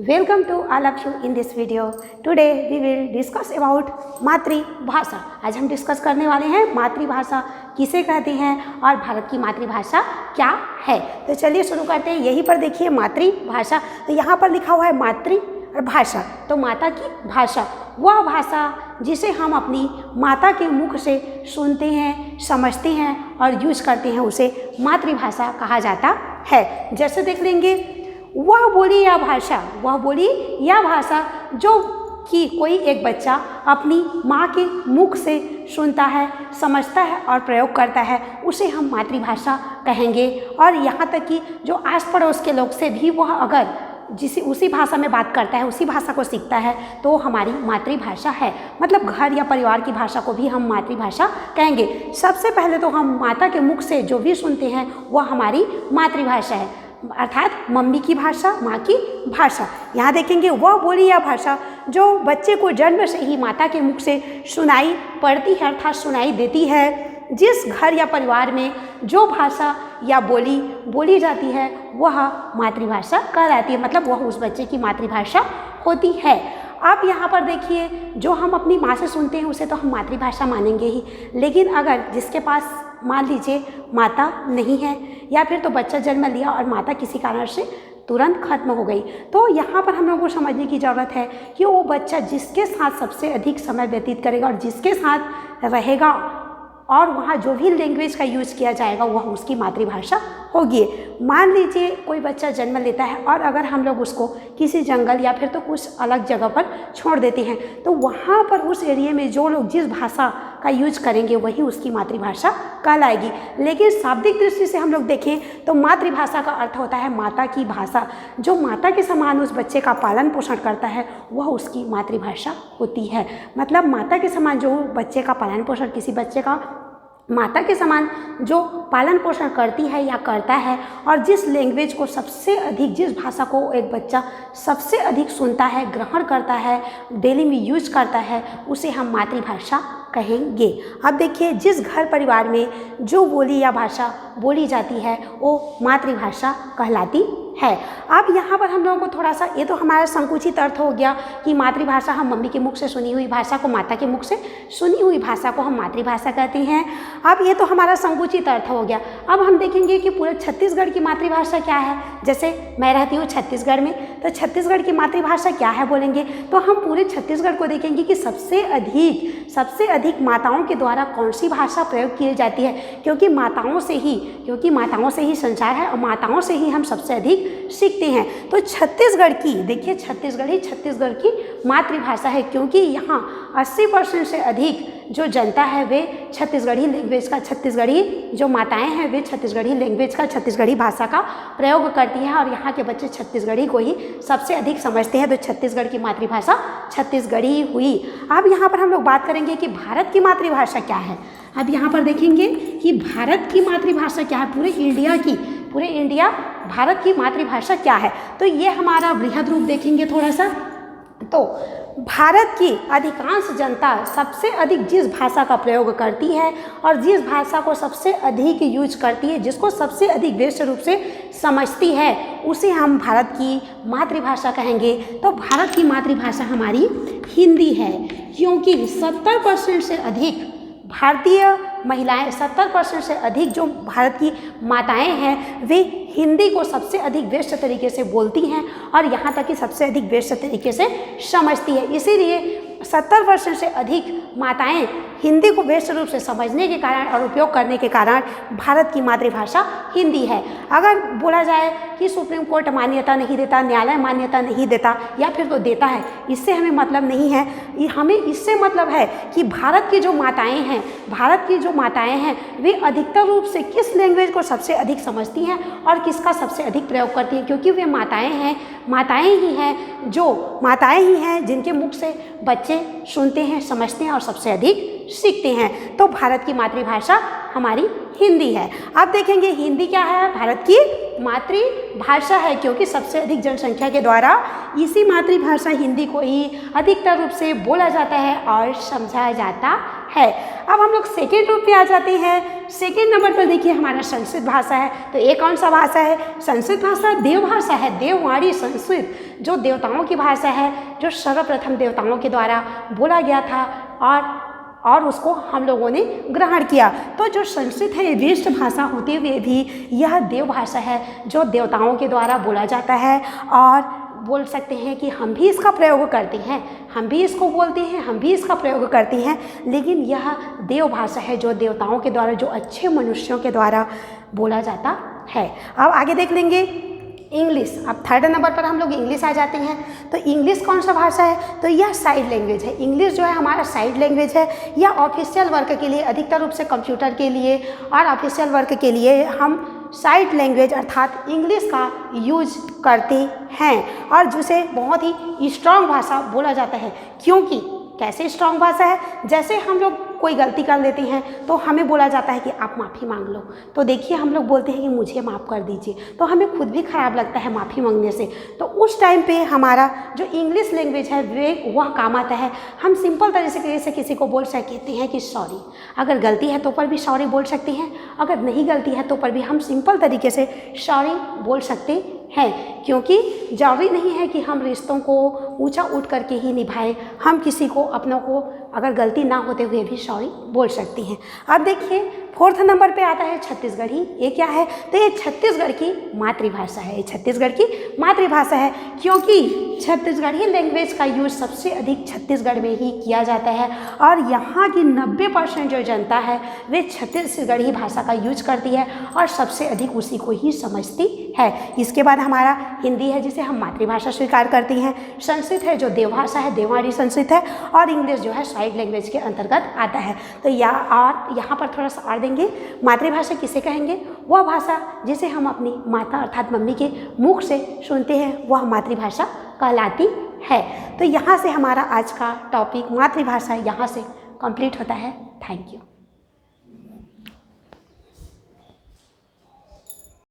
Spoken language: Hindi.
Welcome to all of you in this video. Today we will discuss about मातृभाषा। आज हम डिस्कस करने वाले हैं मातृभाषा किसे कहते हैं और भारत की मातृभाषा क्या है। तो चलिए शुरू करते हैं। यहीं पर देखिए मातृभाषा, तो यहाँ पर लिखा हुआ है मातृ और भाषा। तो माता की भाषा वह भाषा जिसे हम अपनी माता के मुख से सुनते हैं, समझते हैं और यूज करते हैं, उसे मातृभाषा कहा जाता है। जैसे देख लेंगे, वह बोली या भाषा, वह बोली या भाषा जो कि कोई एक बच्चा अपनी माँ के मुख से सुनता है, समझता है और प्रयोग करता है, उसे हम मातृभाषा कहेंगे। और यहाँ तक कि जो आस पड़ोस के लोग से भी वह अगर उसी भाषा में बात करता है, उसी भाषा को सीखता है, तो हमारी मातृभाषा है। मतलब घर या परिवार की भाषा को भी हम मातृभाषा कहेंगे। सबसे पहले तो हम माता के मुख से जो भी सुनते हैं वह हमारी मातृभाषा है, अर्थात मम्मी की भाषा, माँ की भाषा। यहाँ देखेंगे, वह बोली या भाषा जो बच्चे को जन्म से ही माता के मुख से सुनाई पड़ती है, अर्थात सुनाई देती है। जिस घर या परिवार में जो भाषा या बोली बोली जाती है वह मातृभाषा कहलाती है, मतलब वह उस बच्चे की मातृभाषा होती है। आप यहाँ पर देखिए, जो हम अपनी माँ से सुनते हैं उसे तो हम मातृभाषा मानेंगे ही, लेकिन अगर जिसके पास मान लीजिए माता नहीं है या फिर तो बच्चा जन्म लिया और माता किसी कारण से तुरंत खत्म हो गई, तो यहाँ पर हम लोगों को समझने की ज़रूरत है कि वो बच्चा जिसके साथ सबसे अधिक समय व्यतीत करेगा और जिसके साथ रहेगा और वहाँ जो भी लैंग्वेज का यूज़ किया जाएगा वह उसकी मातृभाषा होगी। मान लीजिए कोई बच्चा जन्म लेता है और अगर हम लोग उसको किसी जंगल या फिर तो कुछ अलग जगह पर छोड़ देते हैं, तो वहाँ पर उस एरिया में जो लोग जिस भाषा का यूज करेंगे वही उसकी मातृभाषा कहलाएगी। लेकिन शाब्दिक दृष्टि से हम लोग देखें तो मातृभाषा का अर्थ होता है माता की भाषा। जो माता के समान उस बच्चे का पालन पोषण करता है वह उसकी मातृभाषा होती है। मतलब माता के समान जो बच्चे का पालन पोषण, किसी बच्चे का माता के समान जो पालन पोषण करती है या करता है, और जिस लैंग्वेज को सबसे अधिक, जिस भाषा को एक बच्चा सबसे अधिक सुनता है, ग्रहण करता है, डेली में यूज करता है, उसे हम मातृभाषा कहेंगे। अब देखिए, जिस घर परिवार में जो बोली या भाषा बोली जाती है वो मातृभाषा कहलाती है। अब यहाँ पर हम लोगों को थोड़ा सा, ये तो हमारा संकुचित अर्थ हो गया कि मातृभाषा हम मम्मी के मुख से सुनी हुई भाषा को, माता के मुख से सुनी हुई भाषा को हम मातृभाषा कहते हैं। अब ये तो हमारा संकुचित अर्थ हो गया। अब हम देखेंगे कि पूरे छत्तीसगढ़ की मातृभाषा क्या है। जैसे मैं रहती हूँ छत्तीसगढ़ में, तो छत्तीसगढ़ की मातृभाषा क्या है बोलेंगे तो हम पूरे छत्तीसगढ़ को देखेंगे कि सबसे अधिक माताओं के द्वारा कौन सी भाषा प्रयोग की जाती है, क्योंकि माताओं से ही संसार है और माताओं से ही हम सबसे अधिक सीखते हैं। तो छत्तीसगढ़ की देखिए, छत्तीसगढ़ की मातृभाषा है, क्योंकि यहाँ 80% से अधिक जो जनता है वे छत्तीसगढ़ी लैंग्वेज का, छत्तीसगढ़ी जो माताएं हैं वे छत्तीसगढ़ी लैंग्वेज का, छत्तीसगढ़ी भाषा का प्रयोग करती हैं और यहाँ के बच्चे छत्तीसगढ़ी को ही सबसे अधिक समझते हैं। तो छत्तीसगढ़ की मातृभाषा छत्तीसगढ़ी हुई। अब यहाँ पर हम लोग बात करेंगे कि भारत की मातृभाषा क्या है। अब यहाँ पर देखेंगे कि भारत की मातृभाषा क्या है, पूरे इंडिया भारत की मातृभाषा क्या है। तो ये हमारा बृहद रूप देखेंगे थोड़ा सा। तो भारत की अधिकांश जनता सबसे अधिक जिस भाषा का प्रयोग करती है और जिस भाषा को सबसे अधिक यूज करती है, जिसको सबसे अधिक व्यस्त रूप से समझती है, उसे हम भारत की मातृभाषा कहेंगे। तो भारत की मातृभाषा हमारी हिंदी है, क्योंकि 70% से अधिक भारतीय महिलाएं, 70% से अधिक जो भारत की माताएं हैं वे हिंदी को सबसे अधिक व्यस्त तरीके से बोलती हैं और यहाँ तक कि सबसे अधिक व्यस्त तरीके से समझती है। इसीलिए 70% से अधिक माताएं हिंदी को व्यस्त रूप से समझने के कारण और उपयोग करने के कारण भारत की मातृभाषा हिंदी है। अगर बोला जाए कि सुप्रीम कोर्ट मान्यता नहीं देता, न्यायालय मान्यता नहीं देता या फिर तो देता है, इससे हमें मतलब नहीं है। हमें इससे मतलब है कि भारत की जो माताएं हैं वे अधिकतर रूप से किस लैंग्वेज को सबसे अधिक समझती हैं और किसका सबसे अधिक प्रयोग करती हैं, क्योंकि वे माताएं ही हैं जिनके मुख से बच्चे सुनते हैं, समझते हैं और सबसे अधिक सीखते हैं। तो भारत की मातृभाषा हमारी हिंदी है। अब देखेंगे हिंदी क्या है, भारत की मातृभाषा है, क्योंकि सबसे अधिक जनसंख्या के द्वारा इसी मातृभाषा हिंदी को ही अधिकतर रूप से बोला जाता है और समझा जाता है। अब हम लोग सेकेंड रूप में आ जाते हैं। सेकेंड नंबर पर देखिए हमारा संस्कृत भाषा है। तो ये कौन सा भाषा है? संस्कृत भाषा देव भाषा है, देववाणी संस्कृत, जो देवताओं की भाषा है, जो सर्वप्रथम देवताओं के द्वारा बोला गया था और उसको हम लोगों ने ग्रहण किया। तो जो संस्कृत है ये वेस्ट भाषा होते हुए भी यह देव भाषा है, जो देवताओं के द्वारा बोला जाता है, और बोल सकते हैं कि हम भी इसका प्रयोग करते हैं, हम भी इसको बोलते हैं, हम भी इसका प्रयोग करते हैं, लेकिन यह देव भाषा है जो देवताओं के द्वारा, जो अच्छे मनुष्यों के द्वारा बोला जाता है। अब आगे देख लेंगे इंग्लिश। अब थर्ड नंबर पर हम लोग इंग्लिश आ जाते हैं। तो इंग्लिश कौन सा भाषा है? तो यह साइड लैंग्वेज है। इंग्लिश जो है हमारा साइड लैंग्वेज है। यह ऑफिशियल वर्क के लिए, अधिकतर रूप से कंप्यूटर के लिए और ऑफिशियल वर्क के लिए हम साइड लैंग्वेज अर्थात इंग्लिश का यूज करते हैं, और जिसे बहुत ही स्ट्रॉन्ग भाषा बोला जाता है। क्योंकि कैसे स्ट्रॉन्ग भाषा है? जैसे हम लोग कोई गलती कर लेते हैं तो हमें बोला जाता है कि आप माफ़ी मांग लो। तो देखिए हम लोग बोलते हैं कि मुझे माफ़ कर दीजिए, तो हमें खुद भी खराब लगता है माफ़ी मांगने से। तो उस टाइम पे हमारा जो इंग्लिश लैंग्वेज है वह काम आता है। हम सिंपल तरीके से किसी को बोल सकते हैं कि सॉरी। अगर गलती है तो पर भी सॉरी बोल सकते हैं, अगर नहीं गलती है तो पर भी हम सिंपल तरीके से सॉरी बोल सकते हैं। क्योंकि ज़रूरी नहीं है कि हम रिश्तों को ऊंचा उठ करके ही निभाएं। हम किसी को, अपनों को, अगर गलती ना होते हुए भी सॉरी बोल सकती हैं। अब देखिए फोर्थ नंबर पे आता है छत्तीसगढ़ी। ये क्या है? तो ये छत्तीसगढ़ की मातृभाषा है। ये छत्तीसगढ़ की मातृभाषा है, क्योंकि छत्तीसगढ़ी लैंग्वेज का यूज सबसे अधिक छत्तीसगढ़ में ही किया जाता है, और यहाँ की 90% जो जनता है वे छत्तीसगढ़ी भाषा का यूज करती है और सबसे अधिक उसी को ही समझती है। इसके बाद हमारा हिंदी है, जिसे हम मातृभाषा स्वीकार करती हैं। संस्कृत है जो देवभाषा है, देववाणी संस्कृत है, और इंग्लिश जो है साइड लैंग्वेज के अंतर्गत आता है। तो यहाँ पर थोड़ा सा और देंगे, मातृभाषा किसे कहेंगे? वह भाषा जिसे हम अपनी माता अर्थात मम्मी के मुख से सुनते हैं, वह मातृभाषा कहलाती है। तो यहाँ से हमारा आज का टॉपिक मातृभाषा यहाँ से कंप्लीट होता है। Thank you.